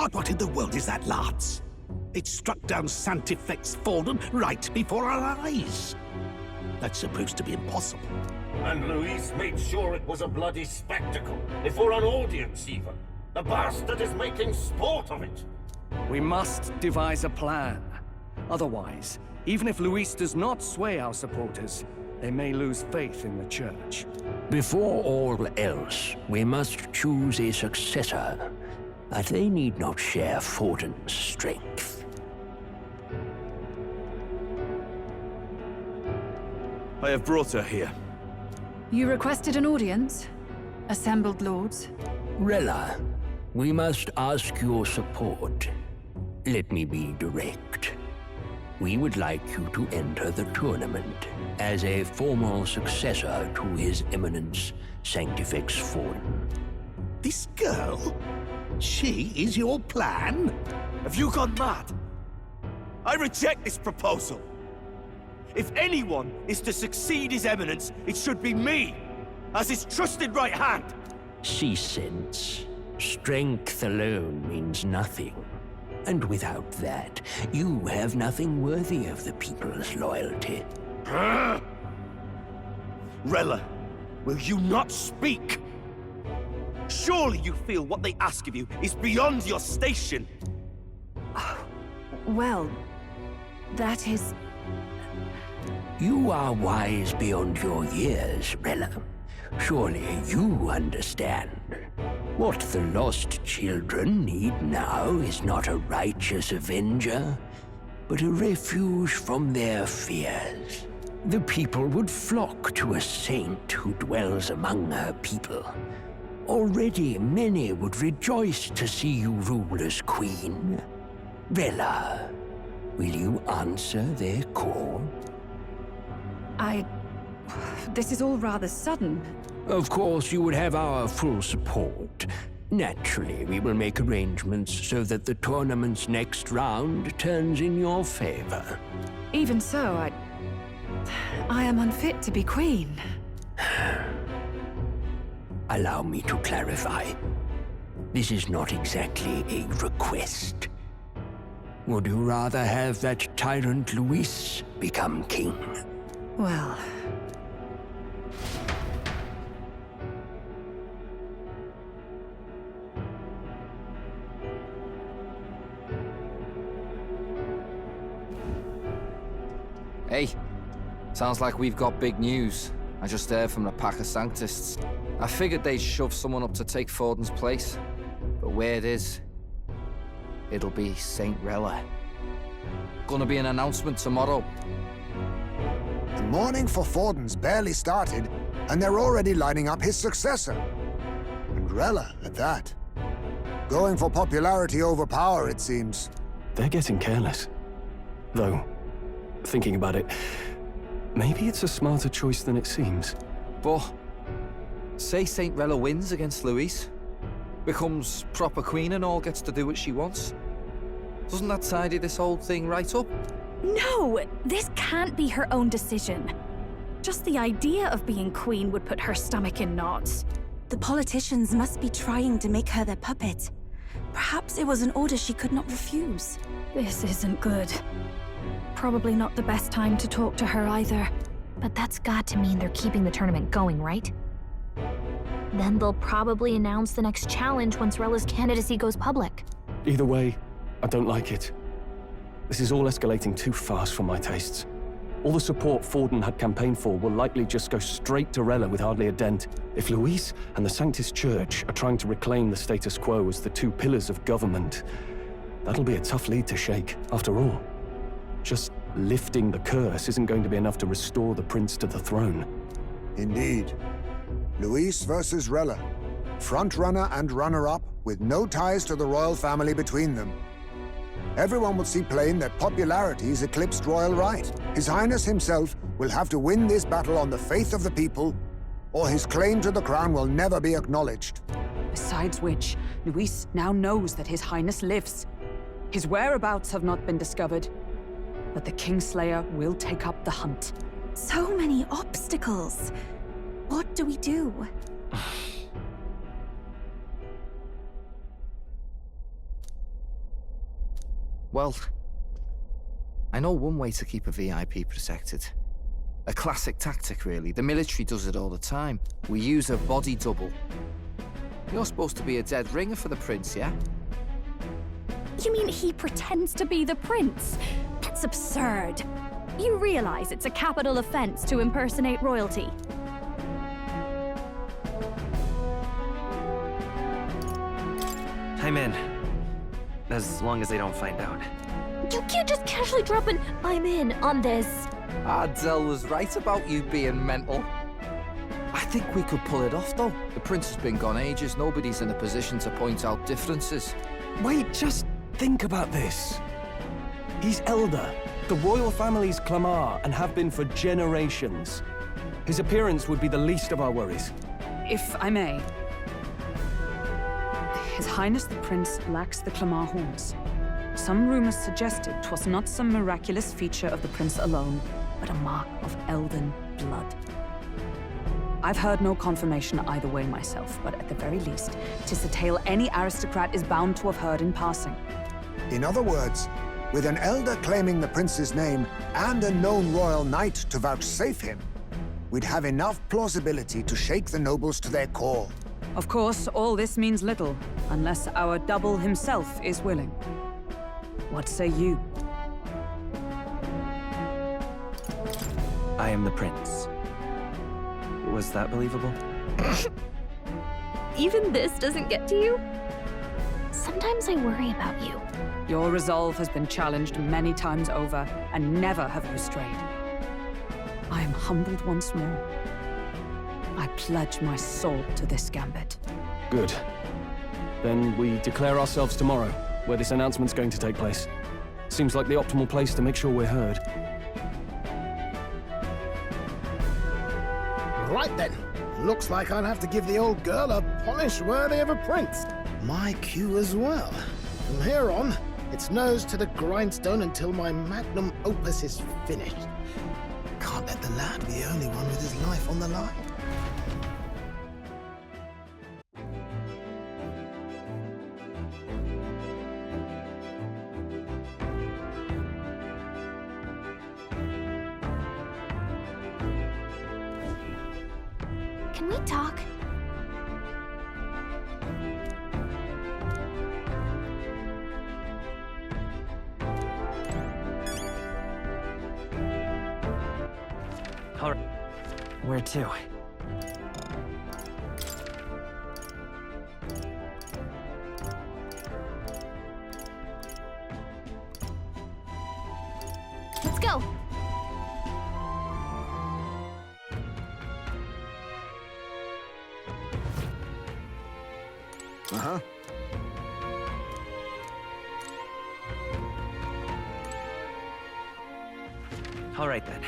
God, what in the world is that, lads? It struck down Sanctifex Forden right before our eyes. That's supposed to be impossible. And Luis made sure it was a bloody spectacle, before an audience even. The bastard is making sport of it. We must devise a plan. Otherwise, even if Luis does not sway our supporters, they may lose faith in the Church. Before all else, we must choose a successor. But they need not share Forden's strength. I have brought her here. You requested an audience? Assembled lords? Rella, we must ask your support. Let me be direct. We would like you to enter the tournament as a formal successor to His Eminence Sanctifex Forden. This girl? She is your plan? Have you gone mad? I reject this proposal. If anyone is to succeed His Eminence, it should be me, as his trusted right hand. See sense. Strength alone means nothing. And without that, you have nothing worthy of the people's loyalty. Rella, will you not speak? Surely you feel what they ask of you is beyond your station. Well, that is... You are wise beyond your years, Rella. Surely you understand. What the lost children need now is not a righteous avenger, but a refuge from their fears. The people would flock to a saint who dwells among her people. Already many would rejoice to see you rule as queen. Rella, will you answer their call? This is all rather sudden. Of course, you would have our full support. Naturally, we will make arrangements so that the tournament's next round turns in your favor. Even so, I am unfit to be queen. Allow me to clarify. This is not exactly a request. Would you rather have that tyrant Luis become king? Well... Hey, sounds like we've got big news. I just heard from the pack of Sanctists. I figured they'd shove someone up to take Forden's place. But where it is, it'll be Saint Rella. Gonna be an announcement tomorrow. The mourning for Forden's barely started, and they're already lining up his successor. And Rella, at that. Going for popularity over power, it seems. They're getting careless. Though, thinking about it, maybe it's a smarter choice than it seems. But, say Saint Rella wins against Luis, becomes proper queen and all gets to do what she wants. Doesn't that tidy this whole thing right up? No! This can't be her own decision. Just the idea of being queen would put her stomach in knots. The politicians must be trying to make her their puppet. Perhaps it was an order she could not refuse. This isn't good. Probably not the best time to talk to her either. But that's got to mean they're keeping the tournament going, right? Then they'll probably announce the next challenge once Rella's candidacy goes public. Either way, I don't like it. This is all escalating too fast for my tastes. All the support Forden had campaigned for will likely just go straight to Rella with hardly a dent. If Luis and the Sanctis Church are trying to reclaim the status quo as the two pillars of government, that'll be a tough lead to shake, after all. Just lifting the curse isn't going to be enough to restore the prince to the throne. Indeed. Luis versus Rella. Front-runner and runner-up, with no ties to the royal family between them. Everyone will see plain that popularity's eclipsed royal right. His Highness himself will have to win this battle on the faith of the people, or his claim to the crown will never be acknowledged. Besides which, Luis now knows that His Highness lives. His whereabouts have not been discovered, but the Kingslayer will take up the hunt. So many obstacles. What do we do? Well, I know one way to keep a VIP protected. A classic tactic, really. The military does it all the time. We use a body double. You're supposed to be a dead ringer for the prince, yeah? You mean he pretends to be the prince? That's absurd. You realize it's a capital offense to impersonate royalty. I'm in. As long as they don't find out. You can't just casually drop an "I'm in" on this. Ardell was right about you being mental. I think we could pull it off, though. The prince has been gone ages. Nobody's in a position to point out differences. Wait, just think about this. He's elder. The royal family's Clamar and have been for generations. His appearance would be the least of our worries. If I may. His Highness the Prince lacks the Clamar horns. Some rumors suggested 'twas not some miraculous feature of the prince alone, but a mark of elden blood. I've heard no confirmation either way myself, but at the very least, 'tis a tale any aristocrat is bound to have heard in passing. In other words, with an elder claiming the prince's name and a known royal knight to vouchsafe him, we'd have enough plausibility to shake the nobles to their core. Of course, all this means little, unless our double himself is willing. What say you? I am the prince. Was that believable? Even this doesn't get to you? Sometimes I worry about you. Your resolve has been challenged many times over, and never have you strayed. I am humbled once more. I pledge my soul to this gambit. Good. Then we declare ourselves tomorrow, where this announcement's going to take place. Seems like the optimal place to make sure we're heard. Right then. Looks like I'll have to give the old girl a polish worthy of a prince. My cue as well. From here on, it's nose to the grindstone until my magnum opus is finished. Can't let the lad be the only one with his life on the line. Can we talk? All right. Where to? Let's go. Uh-huh. All right then.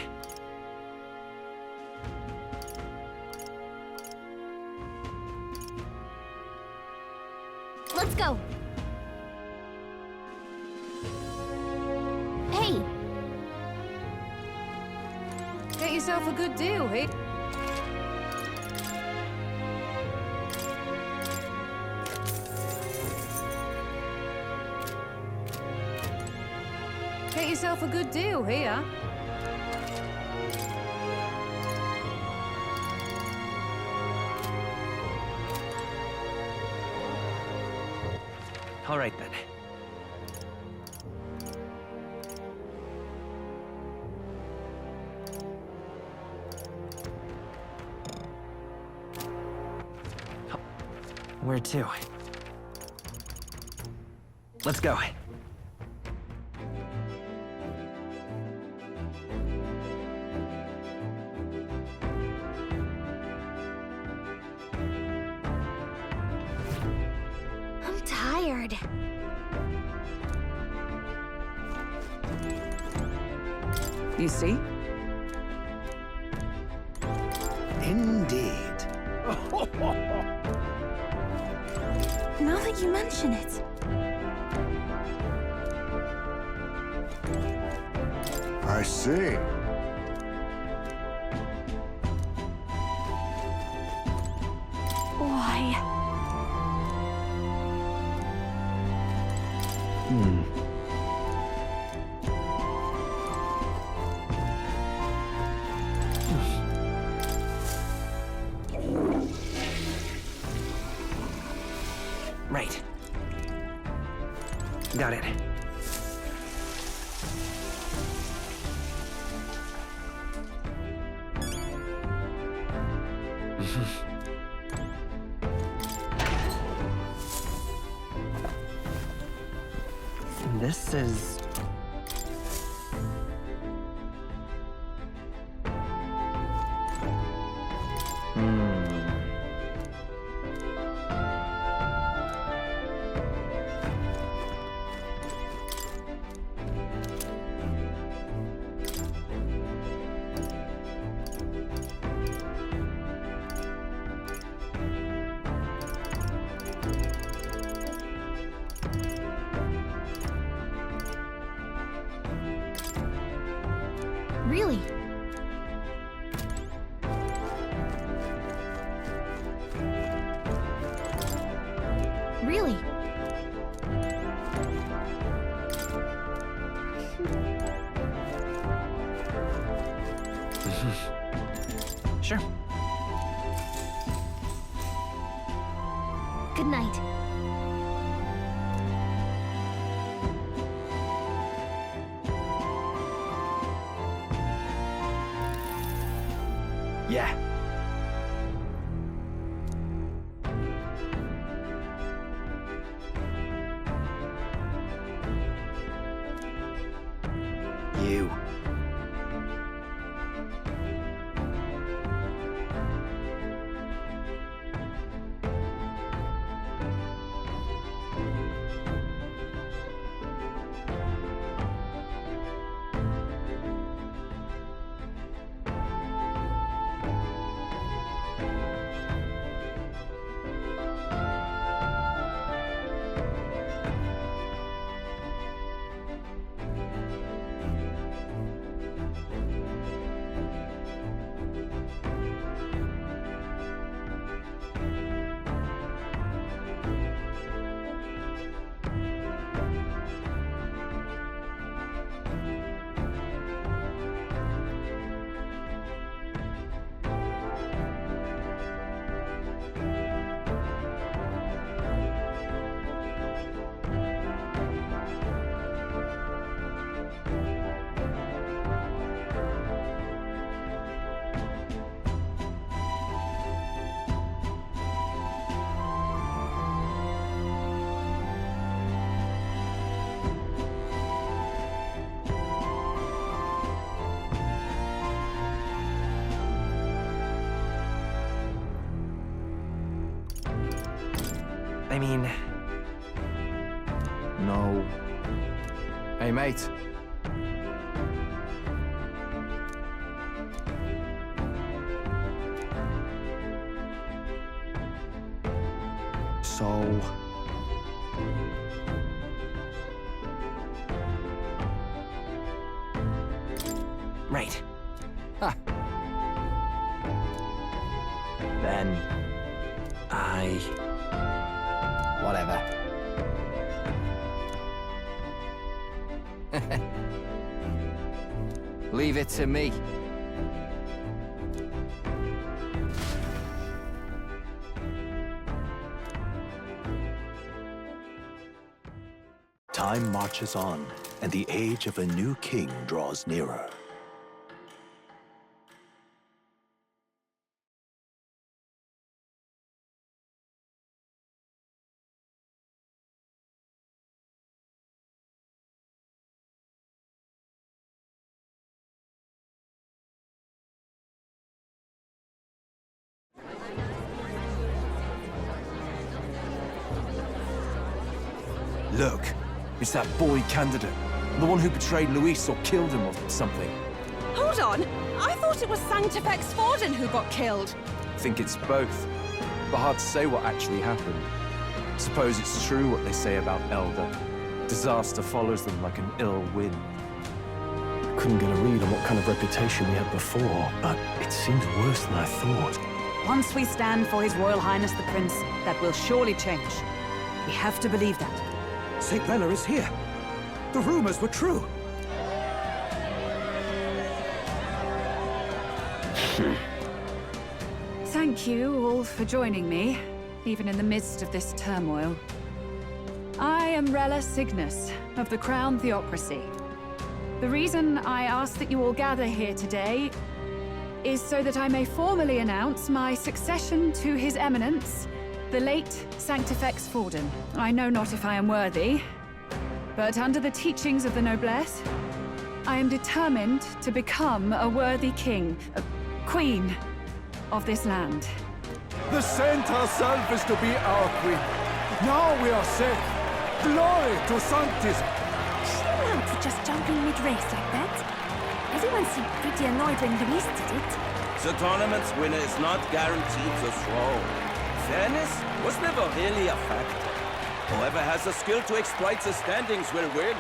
Let's go. Hey! Get yourself a good deal, hey? Get yourself a good deal here. All right then. Where to? Let's go. I'm tired. You see? Indeed. Now that you mention it. I see. Why? Got it. This is... Really? Really? Sure. Good night. Yeah. You. I mean... No. Hey, mate. So... Right. Ha! Then... Whatever. Leave it to me. Time marches on, and the age of a new king draws nearer. Look, it's that boy candidate. The one who betrayed Luis or killed him or something. Hold on! I thought it was Sanctifex Forden who got killed. Think it's both. But hard to say what actually happened. Suppose it's true what they say about Elder. Disaster follows them like an ill wind. Couldn't get a read on what kind of reputation we had before, but it seems worse than I thought. Once we stand for His Royal Highness the Prince, that will surely change. We have to believe that. St. Rella is here. The rumors were true. Thank you all for joining me, even in the midst of this turmoil. I am Rella Cygnus, of the Crown Theocracy. The reason I ask that you all gather here today is so that I may formally announce my succession to His Eminence, the late Sanctifex Forden. I know not if I am worthy, but under the teachings of the noblesse, I am determined to become a worthy king, a queen of this land. The saint herself is to be our queen. Now we are safe. Glory to Sanctism! Is she allowed to just jump in mid-race like that? Everyone seemed pretty annoyed when Luis did it. The tournament's winner is not guaranteed the throne. Fairness was never really a factor. Whoever has the skill to exploit the standings will win.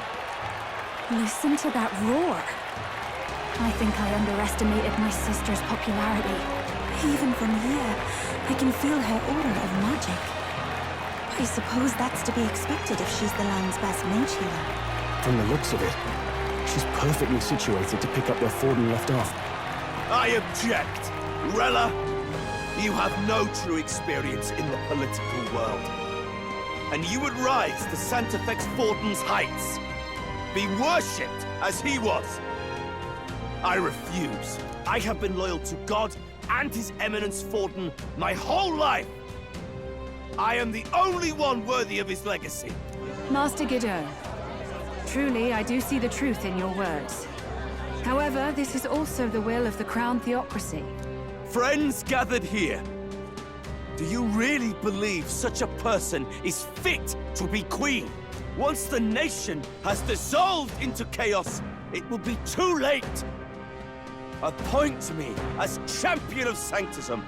Listen to that roar. I think I underestimated my sister's popularity. Even from here, I can feel her aura of magic. I suppose that's to be expected if she's the land's best mage healer. From the looks of it, she's perfectly situated to pick up where Forden left off. I object! Rella, you have no true experience in the political world. And you would rise to Sanctifex Forden's heights. Be worshipped as he was. I refuse. I have been loyal to God and His Eminence Forden my whole life. I am the only one worthy of his legacy. Master Guido, truly I do see the truth in your words. However, this is also the will of the Crown Theocracy. Friends gathered here, do you really believe such a person is fit to be queen? Once the nation has dissolved into chaos, it will be too late. Appoint me as champion of Sanctism,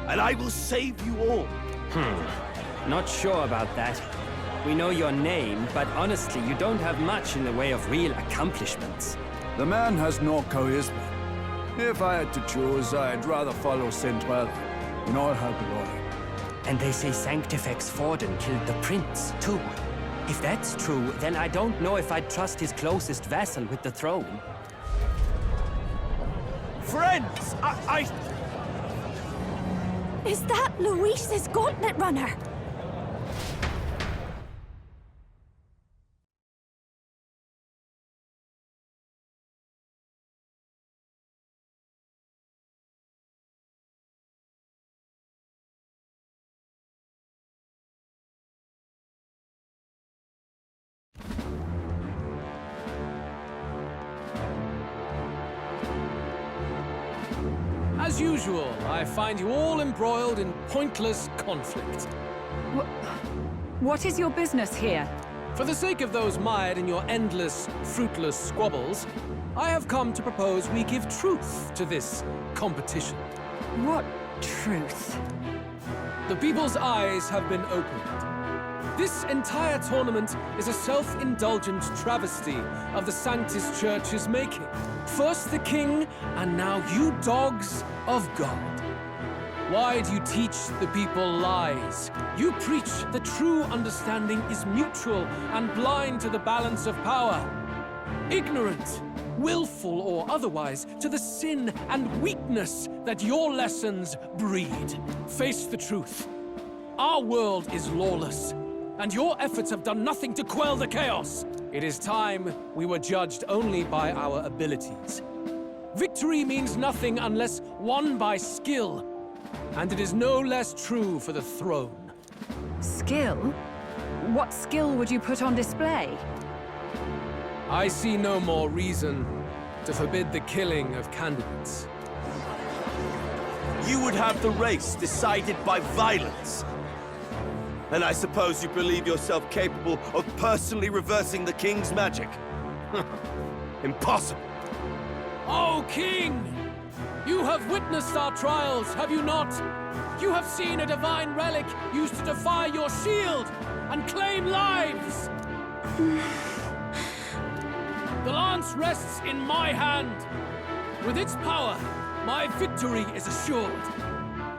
and I will save you all. Not sure about that. We know your name, but honestly, you don't have much in the way of real accomplishments. The man has no charisma. If I had to choose, I'd rather follow Saint Rella in all her glory. And they say Sanctifex Forden killed the prince, too. If that's true, then I don't know if I'd trust his closest vassal with the throne. Friends, Is that Luis's Gauntlet Runner? As usual, I find you all embroiled in pointless conflict. What is your business here? For the sake of those mired in your endless, fruitless squabbles, I have come to propose we give truth to this competition. What truth? The people's eyes have been opened. This entire tournament is a self-indulgent travesty of the Sanctus Church's making. First the king, and now you dogs of God. Why do you teach the people lies? You preach that true understanding is mutual and blind to the balance of power. Ignorant, willful or otherwise, to the sin and weakness that your lessons breed. Face the truth. Our world is lawless, and your efforts have done nothing to quell the chaos. It is time we were judged only by our abilities. Victory means nothing unless won by skill, and it is no less true for the throne. Skill? What skill would you put on display? I see no more reason to forbid the killing of candidates. You would have the race decided by violence. And I suppose you believe yourself capable of personally reversing the king's magic? Impossible. Oh, King! You have witnessed our trials, have you not? You have seen a divine relic used to defy your shield and claim lives! The lance rests in my hand. With its power, my victory is assured.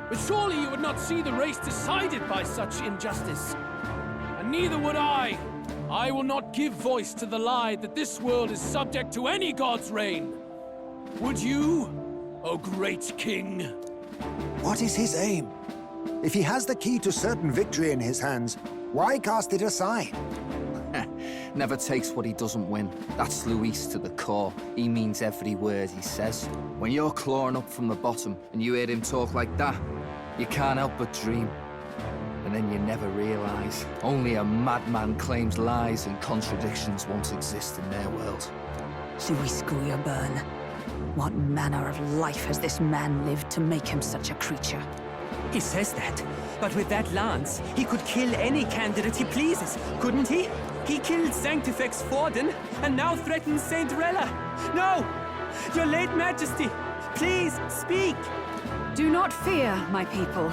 But surely you would not see the race decided by such injustice. And neither would I. I will not give voice to the lie that this world is subject to any god's reign. Would you, O great king? What is his aim? If he has the key to certain victory in his hands, Why cast it aside? Never takes what he doesn't win. That's Luis to the core. He means every word he says. When you're clawing up from the bottom and you hear him talk like that, you can't help but dream. And then you never realize. Only a madman claims lies and contradictions won't exist in their world. Luis Guyaburn. What manner of life has this man lived to make him such a creature? He says that, but with that lance, he could kill any candidate he pleases, couldn't he? He killed Sanctifex Forden, and now threatens Saint Rella. No! Your late Majesty, please, speak! Do not fear, my people.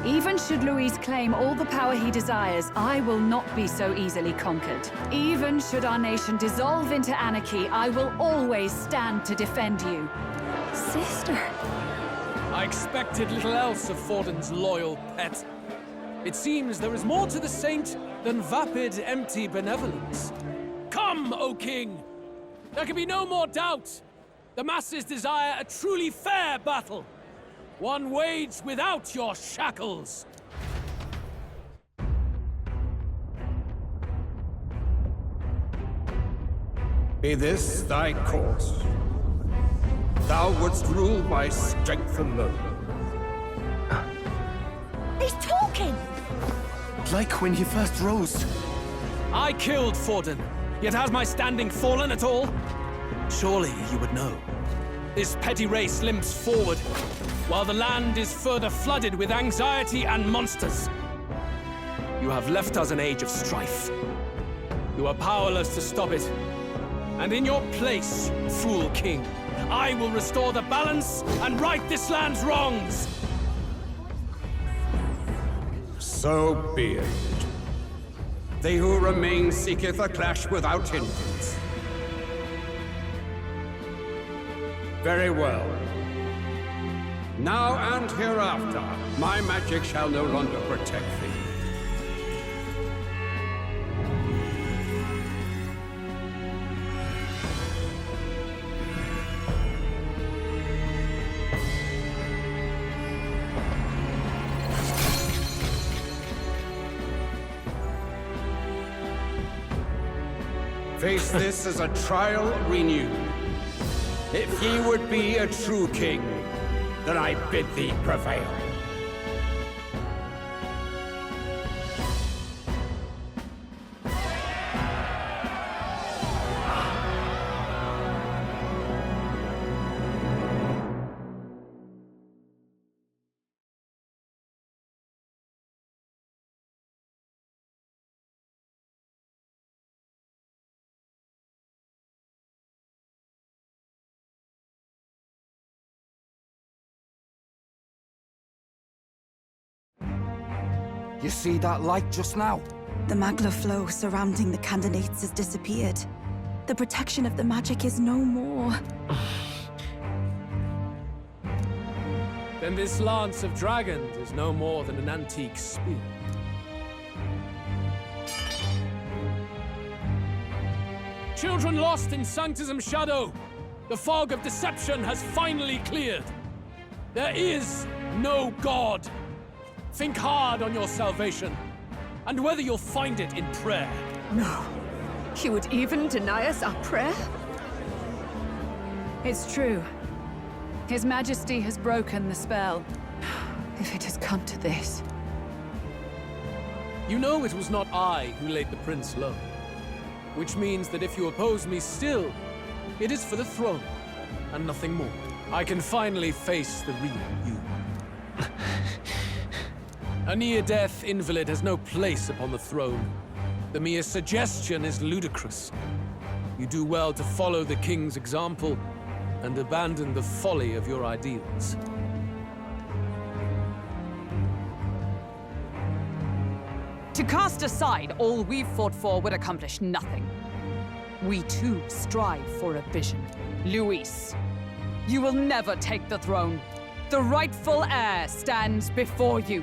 Even should Luis claim all the power he desires, I will not be so easily conquered. Even should our nation dissolve into anarchy, I will always stand to defend you. Sister. I expected little else of Forden's loyal pet. It seems there is more to the saint than vapid, empty benevolence. Come, O King! There can be no more doubt. The masses desire a truly fair battle. One waged without your shackles. Be this thy course. Thou wouldst rule by strength alone. He's talking! Like when he first rose. I killed Forden, yet has my standing fallen at all? Surely you would know. This petty race limps forward, while the land is further flooded with anxiety and monsters. You have left us an age of strife. You are powerless to stop it. And in your place, fool king, I will restore the balance and right this land's wrongs! So be it. They who remain seeketh a clash without hindrance. Very well. Now and hereafter, my magic shall no longer protect thee. Face this as a trial renewed. If ye would be a true king, then I bid thee prevail. You see that light just now? The magla flow surrounding the candidates has disappeared. The protection of the magic is no more. Then this lance of dragons is no more than an antique spear. Children lost in Sanctism Shadow! The fog of deception has finally cleared! There is no God! Think hard on your salvation, and whether you'll find it in prayer. No. You would even deny us our prayer? It's true. His Majesty has broken the spell. If it has come to this. You know it was not I who laid the prince low. Which means that if you oppose me still, it is for the throne, and nothing more. I can finally face the real you. A near-death invalid has no place upon the throne. The mere suggestion is ludicrous. You do well to follow the king's example and abandon the folly of your ideals. To cast aside all we've fought for would accomplish nothing. We too strive for a vision. Luis, you will never take the throne. The rightful heir stands before you.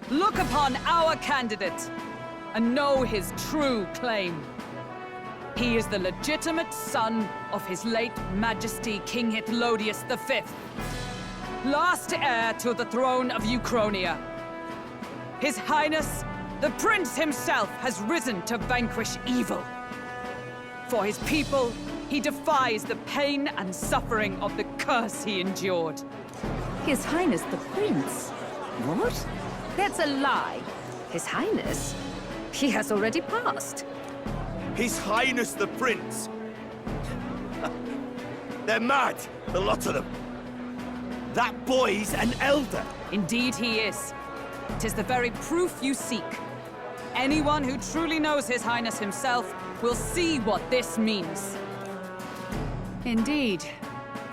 Look upon our candidate and know his true claim. He is the legitimate son of his late Majesty King Hythlodius V. last heir to the throne of Uchronia. His Highness, the Prince himself, has risen to vanquish evil. For his people, he defies the pain and suffering of the curse he endured. His Highness the Prince? What? That's a lie. His Highness? He has already passed. His Highness the Prince! They're mad, the lot of them. That boy's an elder. Indeed he is. 'Tis the very proof you seek. Anyone who truly knows His Highness himself will see what this means. Indeed.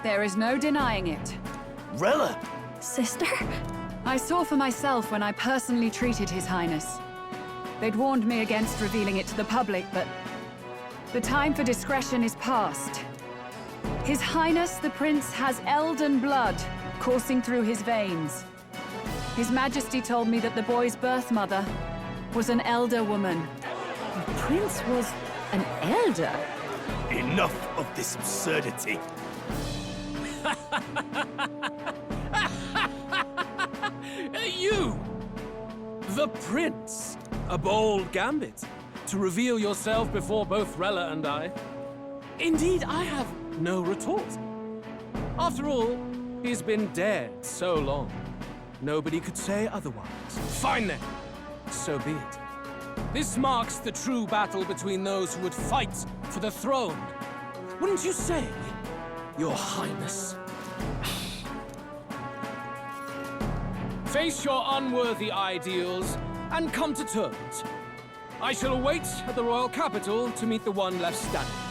There is no denying it. Rella! Sister? I saw for myself when I personally treated His Highness. They'd warned me against revealing it to the public, but the time for discretion is past. His Highness the Prince has Elden blood coursing through his veins. His Majesty told me that the boy's birth mother was an elder woman. The Prince was an elder? Enough of this absurdity. You! The Prince! A bold gambit. To reveal yourself before both Rella and I. Indeed, I have no retort. After all, he's been dead so long. Nobody could say otherwise. Fine then. So be it. This marks the true battle between those who would fight for the throne. Wouldn't you say, Your Highness? Face your unworthy ideals and come to terms. I shall await at the royal capital to meet the one left standing.